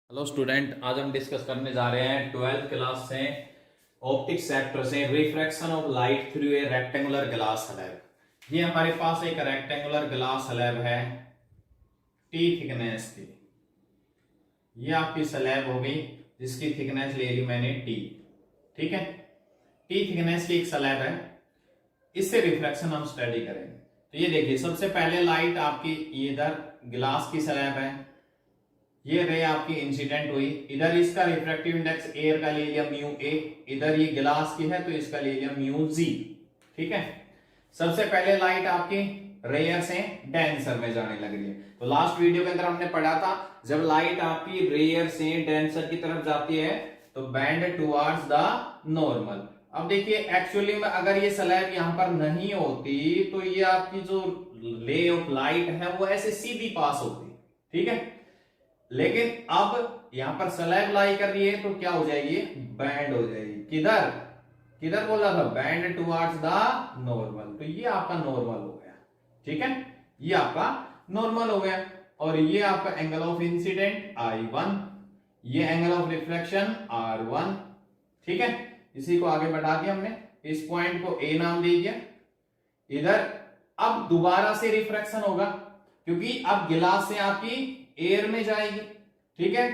Hello student, आज हम discuss करने जा रहे हैं 12th क्लास से ऑप्टिक सेक्टर से refraction of light through a rectangular glass slab. ये हमारे पास एक रेक्टेंगुलर ग्लास स्लैब है टी थिकनेस की। ये आपकी स्लैब हो गई जिसकी थिकनेस ले ली मैंने टी। ठीक है, टी थिकनेस की एक स्लैब है, इससे रिफ्रैक्शन हम स्टडी करेंगे। तो ये देखिए, सबसे पहले लाइट आपकी इधर ग्लास की स्लैब है, ये रे आपकी इंसिडेंट हुई, इधर इसका रिफ्रैक्टिव इंडेक्स एयर का ले लिया म्यू ए, इधर ये ग्लास की है तो इसका ले लिया म्यू जी। ठीक है, सबसे पहले लाइट आपकी रेयर से डेंसर में जाने लग रही है। तो लास्ट वीडियो के अंदर हमने पढ़ा था, जब लाइट आपकी रेयर से डेंसर की तरफ जाती है तो बैंड टुवर्ड्स द नॉर्मल। अब देखिए, एक्चुअली में अगर ये स्लैब यहां पर नहीं होती तो ये आपकी जो रे ऑफ लाइट है वो ऐसे सीधी पास होती। ठीक है, लेकिन अब यहां पर स्लैब लाई कर रही है तो क्या हो जाएगी, बैंड हो जाएगी। किधर किधर बोला था, बैंड टुवर्ड्स द नॉर्मल। तो ये आपका नॉर्मल हो गया। ठीक है, ये आपका नॉर्मल हो गया। और ये आपका एंगल ऑफ इंसिडेंट I1, ये एंगल ऑफ रिफ्लेक्शन R1। ठीक है, इसी को आगे बढ़ा दिया हमने, इस पॉइंट को A नाम दे दिया। इधर अब दोबारा से रिफ्रैक्शन होगा क्योंकि अब गिलास से आपकी एयर में जाएगी। ठीक है,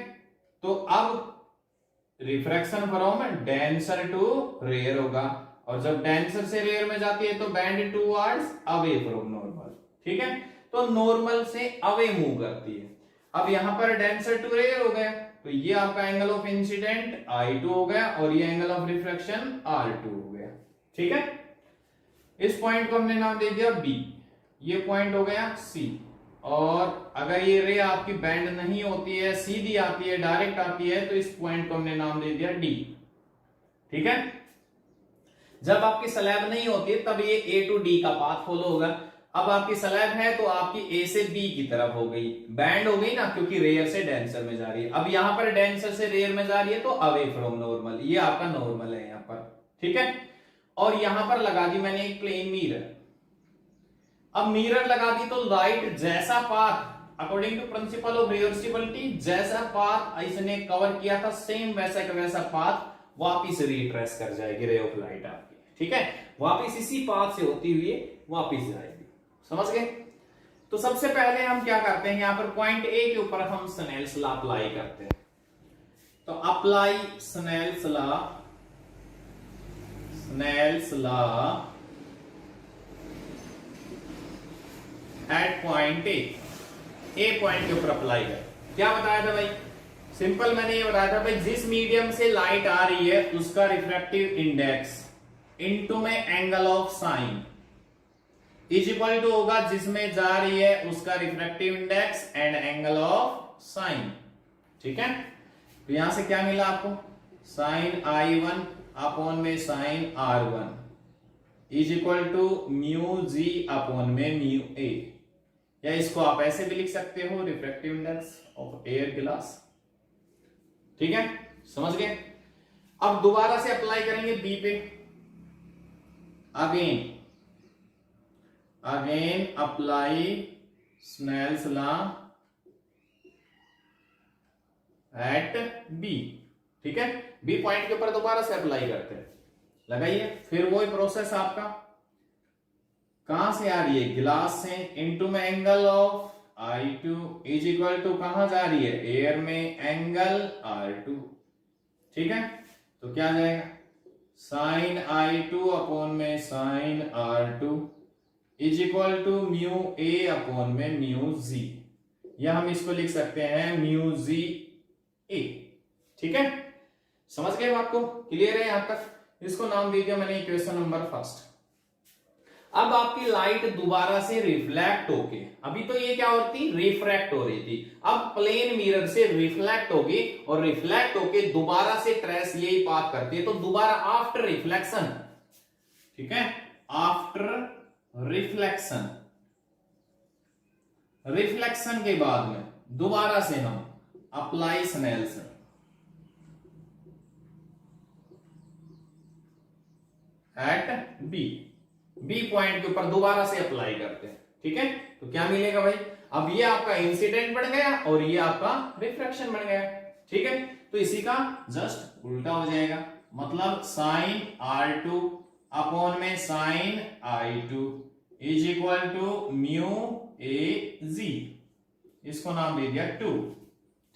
तो अब refraction from denser to rare होगा, और जब डेंसर से रेयर में जाती है तो band towards away from normal. ठीक है, तो नॉर्मल से अवे मूव करती है। अब यहां पर डेंसर टू रेयर हो गया तो ये आपका एंगल ऑफ इंसिडेंट I2 हो गया और ये एंगल ऑफ रिफ्रैक्शन R2 हो गया। ठीक है, इस पॉइंट को हमने नाम दे दिया B, ये पॉइंट हो गया C। और अगर ये रे आपकी बैंड नहीं होती है, सीधी आती है, डायरेक्ट आती है, तो इस पॉइंट को हमने नाम दे दिया D। ठीक है, जब आपकी स्लैब नहीं होती है तब ये A टू D का पाथ फॉलो होगा। अब आपकी स्लैब है तो आपकी A से B की तरफ हो गई, बैंड हो गई ना, क्योंकि रेयर से डेंसर में जा रही है। अब यहां पर डेंसर से रेयर में जा रही है तो अवे फ्रॉम नॉर्मल, ये आपका नॉर्मल है यहां पर। ठीक है, और यहां पर लगा दी मैंने एक प्लेन मिरर। अब मिरर लगा दी तो लाइट जैसा path according to principle of reversibility, जैसा पाथ इसने कवर किया था सेम वैसा का वैसा पाथ वापिस रिट्रेस कर जाएगी रे ऑफ लाइट आपकी। ठीक है, वापिस इसी पाथ से होती हुई वापिस जाएगी। समझ गए? तो सबसे पहले हम क्या करते हैं, यहां पर पॉइंट ए के ऊपर हम स्नेल्स लॉ अप्लाई करते हैं। तो apply Snell's law, Snell's law at point A point के ऊपर अप्लाई कर। क्या बताया था भाई, सिंपल मैंने ये बताया था भाई, जिस मीडियम से लाइट आ रही है उसका रिफ्रैक्टिव इंडेक्स इनटू में angle of sine is equal to होगा जिसमें जा रही है उसका refractive index and angle of sine. ठीक है, तो यहां से क्या मिला आपको, साइन I1 अपॉन में sine R1 is equal to mu G upon में म्यू ए, या इसको आप ऐसे भी लिख सकते हो, refractive index of air glass. ठीक है, समझ गए? अब दोबारा से अप्लाई करेंगे बी पे। Again apply Snell's law at B. ठीक है, बी पॉइंट के ऊपर दोबारा से अप्लाई करते हैं, लगाइए। फिर वही प्रोसेस आपका, कहां से आ रही है, ग्लास से, इनटू में angle of I2 is equal to कहां जा रही है, एयर में, एंगल R2। ठीक है, तो क्या आ जाएगा, साइन I2 अपॉन में sine R2 is equal to mu A upon में म्यू जी, या हम इसको लिख सकते हैं म्यू जी ए। ठीक है, समझ गए बात को, क्लियर है यहां तक? इसको नाम दे दिया मैंने इक्वेशन नंबर फर्स्ट। अब आपकी लाइट दोबारा से रिफ्लेक्ट होके, अभी तो ये क्या होती, रिफ्रैक्ट हो रही थी, अब प्लेन मिरर से रिफ्लेक्ट होगी और रिफ्लेक्ट होके दोबारा से ट्रेस यही पाथ करती है। तो दोबारा आफ्टर रिफ्लेक्शन, ठीक है, आफ्टर रिफ्लेक्शन, रिफ्लेक्शन के बाद में दोबारा से हम apply Snell's at B point के ऊपर दोबारा से अप्लाई करते हैं। ठीक है, तो क्या मिलेगा भाई, अब ये आपका इंसिडेंट बन गया और ये आपका रिफ्रैक्शन बन गया। ठीक है, तो इसी का जस्ट उल्टा हो जाएगा, मतलब साइन R2 अपॉन में sine I2 is equal to mu AZ, इसको नाम दे दिया 2।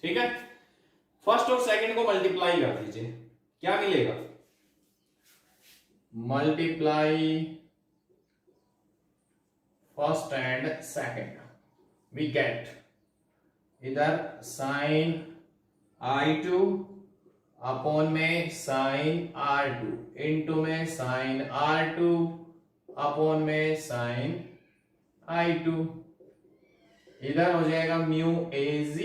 ठीक है, फर्स्ट और सेकंड को मल्टीप्लाई कर दीजिए, क्या मिलेगा, multiply first and second, we get इधर साइन I2 अपॉन में साइन R2 इनटू में साइन R2 अपॉन में साइन I2, इधर हो जाएगा म्यू AZ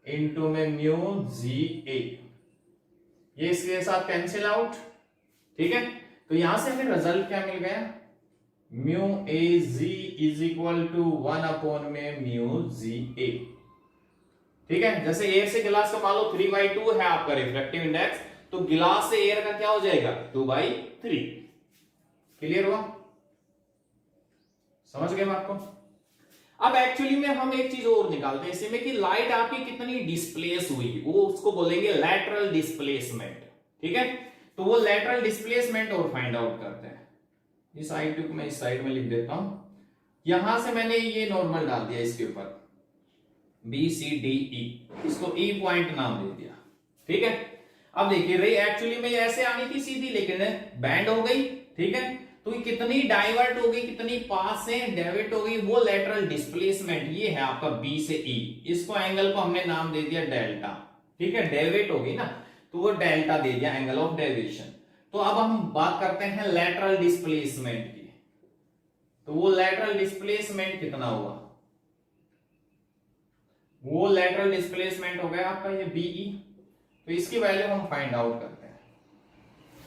इनटू में म्यू ZA, ये इसके साथ कैंसिल आउट। ठीक है, तो यहां से हमें रिजल्ट क्या मिल गया, mu AZ is equal to 1 upon में म्यू ZA। ठीक है, जैसे एयर से गिलास का मान लो 3/2 है आपका रिफ्रैक्टिव इंडेक्स, तो गिलास से एयर का क्या हो जाएगा 2/3। क्लियर हुआ, समझ गए बात को। अब एक्चुअली में हम एक चीज और निकालते हैं इसमें कि लाइट आपकी कितनी डिस्प्लेस हुई, वो उसको बोलेंगे लैटरल डिस्प्लेसमेंट। ठीक है, तो वो लैटरल डिस्प्लेसमेंट और फाइंड आउट करते हैं। इस I2 को मैं इस साइड में लिख देता हूं, यहां से मैंने ये नॉर्मल डाल दिया इसके ऊपर BCDE, इसको E पॉइंट नाम दे दिया। ठीक है, अब देखिए रे एक्चुअली में ऐसे आनी थी सीधी, लेकिन बैंड हो गई। ठीक है, तो कितनी डाइवर्ट हो गई, कितनी पास से डेविट हो गई, वो लेटरल डिस्प्लेसमेंट ये है आपका B से E। इसको एंगल को हमने नाम दे दिया डेल्टा। ठीक है, डेविट हो गई ना, तो वो डेल्टा दे दिया, एंगल ऑफ डेविएशन। तो अब हम बात करते हैं लेटरल डिस्प्लेसमेंट की, तो वो लेटरल डिस्प्लेसमेंट कितना हुआ, वो लेटरल डिस्प्लेसमेंट हो गया आपका ये BE, तो इसकी वैल्यू हम फाइंड आउट करते हैं।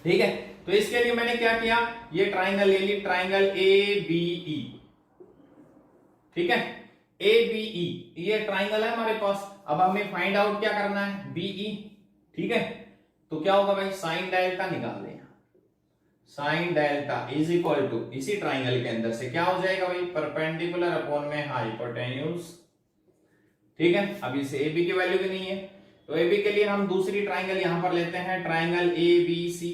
ठीक है, तो इसके लिए मैंने क्या किया, ये ट्राइंगल ले ली, ट्राइंगल ABE। ठीक है, ABE ये ट्राइंगल है हमारे पास, अब हमें फाइंड आउट क्या करना है, BE। ठीक है, तो क्या होगा भाई, साइन डेल्टा निकाल दें, sine delta is equal to इसी ट्राइंगल के अंदर से क्या हो जाएगा भाई, परपेंडिकुलर अपॉन में हाइपोटेन्यूज। ठीक है, अब इसे AB की वैल्यू भी नहीं है, तो AB के लिए हम दूसरी ट्राइंगल यहां पर लेते हैं, ट्राइंगल ABC।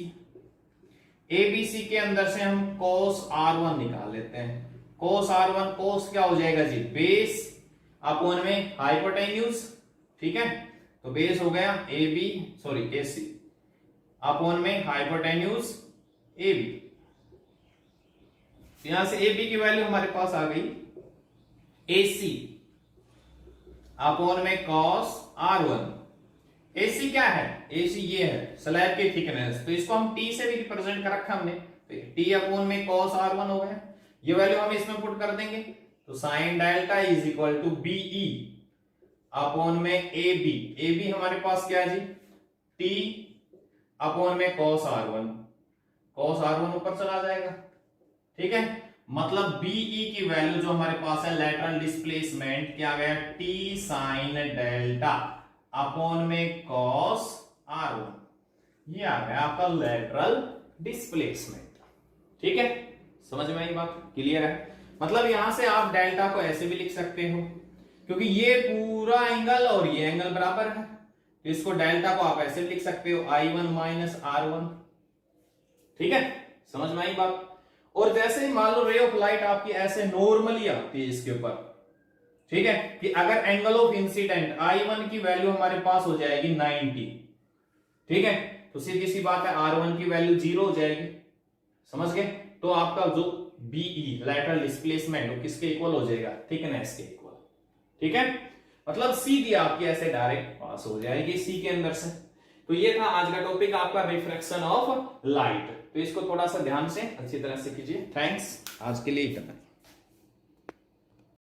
ABC के अंदर से हम cos R1 निकाल लेते हैं, cos R1, cos क्या हो जाएगा जी, बेस अपॉन में हाइपोटेन्यूज। ठीक है, तो बेस हो गया AC अपॉन में हाइपोटेन्यूज AB। यहां से AB की वैल्यू हमारे पास आ गई AC अपॉन में cos R1। AC क्या है, AC ये है स्लैब की थिकनेस, तो इसको हम T से भी रिप्रेजेंट कर रखा हमने, तो T अपॉन में cos R1 हो गया, ये वैल्यू हम इसमें पुट कर देंगे, तो sine delta is equal to BE upon में AB हमारे पास क्या है जी, T अपॉन में cos R1 ऊपर चला जाएगा। ठीक है, मतलब BE की वैल्यू जो हमारे पास है लेटरल डिस्प्लेसमेंट क्या गया, T साइन डेल्टा अपॉन में cos R1, ये आ गया आपका लेटरल डिस्प्लेसमेंट। ठीक है, समझ में आई बात, क्लियर है। मतलब यहां से आप डेल्टा को ऐसे भी लिख सकते हो, क्योंकि ये पूरा एंगल और ये एंगल बराबर है, तो इसको डेल्टा को आप ऐसे लिख सकते हो I1 माइनस R1। ठीक है, समझ में आई बात। और जैसे ही मान लो रे ऑफ लाइट आपकी ऐसे नॉर्मली आती है इसके ऊपर, ठीक है, कि अगर एंगल ऑफ इंसिडेंट I1 की वैल्यू हमारे पास हो जाएगी 90, ठीक है, तो सीधी सी बात है R1 की वैल्यू 0 हो जाएगी, समझ गए। तो आपका जो BE लेटरल डिस्प्लेसमेंट वो किसके इक्वल हो जाएगा, थिकनेस के इक्वल। ठीक है, मतलब सीधी आपकी ऐसे डायरेक्ट पास हो जाएगी C के अंदर से। तो ये था आज का टॉपिक आपका रिफ्रैक्शन ऑफ लाइट, तो इसको थोड़ा सा ध्यान से अच्छी तरह से कीजिए। थैंक्स, आज के लिए इतना।